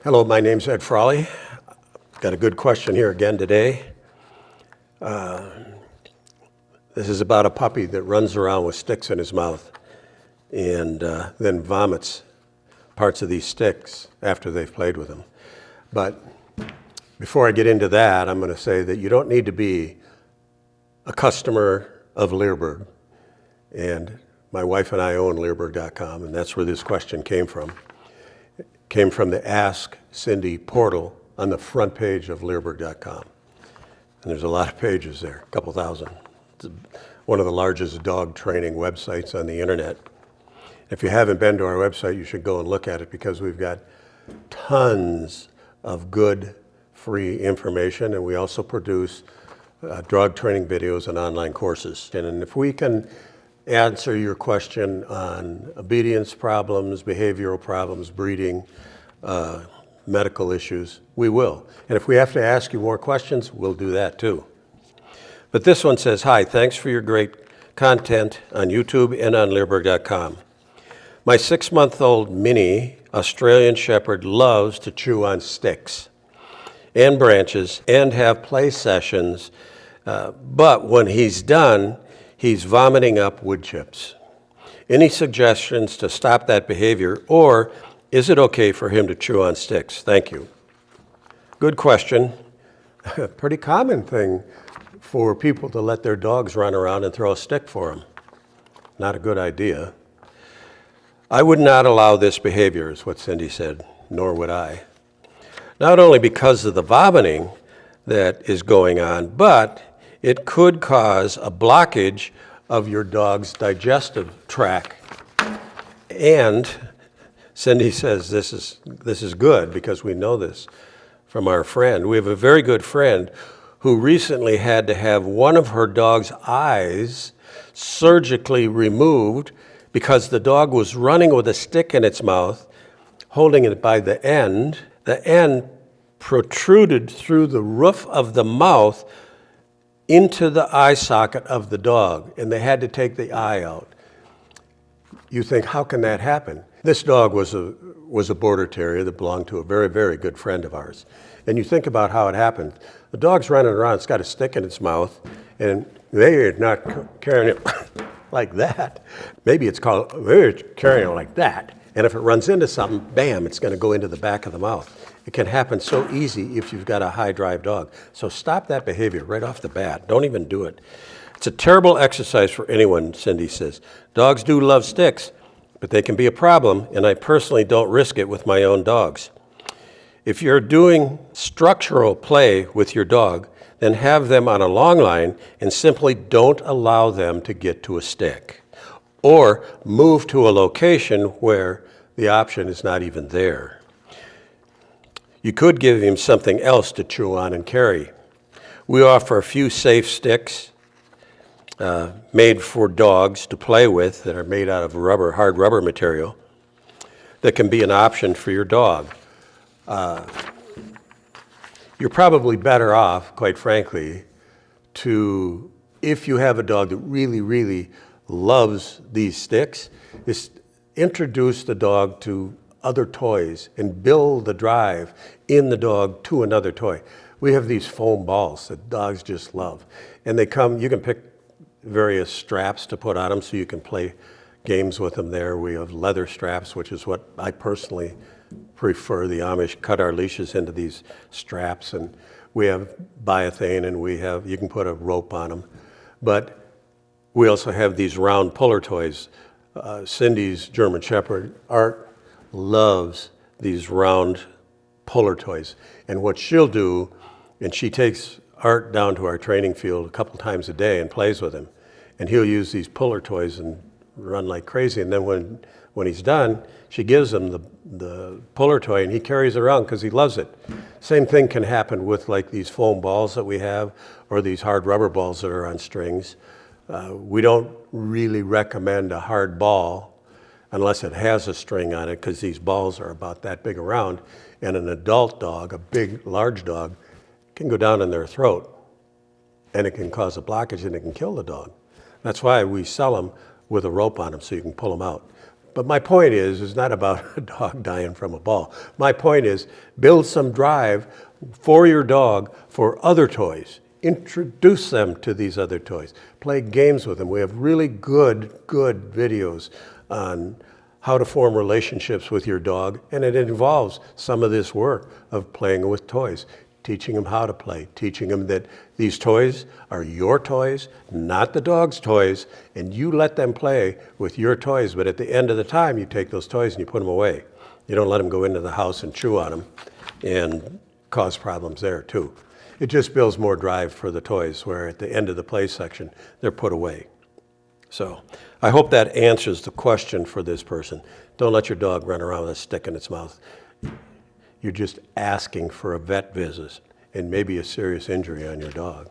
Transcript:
Hello, my name's Ed Frawley. Got a good question here again today. This is about a puppy that runs around with sticks in his mouth and then vomits parts of these sticks after they've played with them. But before I get into that, I'm going to say that you don't need to be a customer of Leerburg. And my wife and I own Leerburg.com, and that's where this question came from. It came from the Ask Cindy portal on the front page of Leerburg.com. And there's a lot of pages there, a couple thousand. It's one of the largest dog training websites on the internet. If you haven't been to our website, you should go and look at it because we've got tons of good free information, and we also produce dog training videos and online courses. And if we can answer your question on obedience problems, behavioral problems, breeding, medical issues, we will. And if we have to ask you more questions, we'll do that too. But this one says, hi, thanks for your great content on YouTube and on Leerburg.com. My 6-month-old mini Australian Shepherd loves to chew on sticks and branches and have play sessions, but when he's done, he's vomiting up wood chips. Any suggestions to stop that behavior, or is it okay for him to chew on sticks? Thank you. Good question. Pretty common thing for people to let their dogs run around and throw a stick for them. Not a good idea. I would not allow this behavior, is what Cindy said, nor would I. Not only because of the vomiting that is going on, but it could cause a blockage of your dog's digestive tract. And Cindy says this is good because we know this from our friend. We have a very good friend who recently had to have one of her dog's eyes surgically removed because the dog was running with a stick in its mouth, holding it by the end. The end protruded through the roof of the mouth into the eye socket of the dog, and they had to take the eye out. You think, how can that happen? This dog was a border terrier that belonged to a very, very good friend of ours. And you think about how it happened. The dog's running around, it's got a stick in its mouth, and they are not carrying it like that. Maybe it's carrying it like that. And if it runs into something, bam, it's going to go into the back of the mouth. It can happen so easy if you've got a high drive dog. So stop that behavior right off the bat. Don't even do it. It's a terrible exercise for anyone, Cindy says. Dogs do love sticks, but they can be a problem, and I personally don't risk it with my own dogs. If you're doing structural play with your dog, then have them on a long line and simply don't allow them to get to a stick. Or move to a location where the option is not even there. You could give him something else to chew on and carry. We offer a few safe sticks made for dogs to play with that are made out of hard rubber material that can be an option for your dog. You're probably better off, quite frankly, if you have a dog that really, really loves these sticks, is introduce the dog to other toys and build the drive in the dog to another toy. We have these foam balls that dogs just love. And they come, you can pick various straps to put on them so you can play games with them there. We have leather straps, which is what I personally prefer. The Amish cut our leashes into these straps, and we have biothane, and you can put a rope on them. But we also have these round puller toys. Cindy's German Shepherd, Art, loves these round puller toys. And what she'll do, and she takes Art down to our training field a couple times a day and plays with him. And he'll use these puller toys and run like crazy. And then when he's done, she gives him the puller toy and he carries it around because he loves it. Same thing can happen with like these foam balls that we have or these hard rubber balls that are on strings. We don't really recommend a hard ball unless it has a string on it, because these balls are about that big around, and an adult dog, a big, large dog, can go down in their throat, and it can cause a blockage and it can kill the dog. That's why we sell them with a rope on them so you can pull them out. But my point is not about a dog dying from a ball. My point is build some drive for your dog for other toys. Introduce them to these other toys. Play games with them. We have really good videos on how to form relationships with your dog, and it involves some of this work of playing with toys, teaching them how to play, teaching them that these toys are your toys, not the dog's toys, and you let them play with your toys, but at the end of the time, you take those toys and you put them away. You don't let them go into the house and chew on them and cause problems there too. It just builds more drive for the toys, where at the end of the play section, they're put away. So I hope that answers the question for this person. Don't let your dog run around with a stick in its mouth. You're just asking for a vet visit and maybe a serious injury on your dog.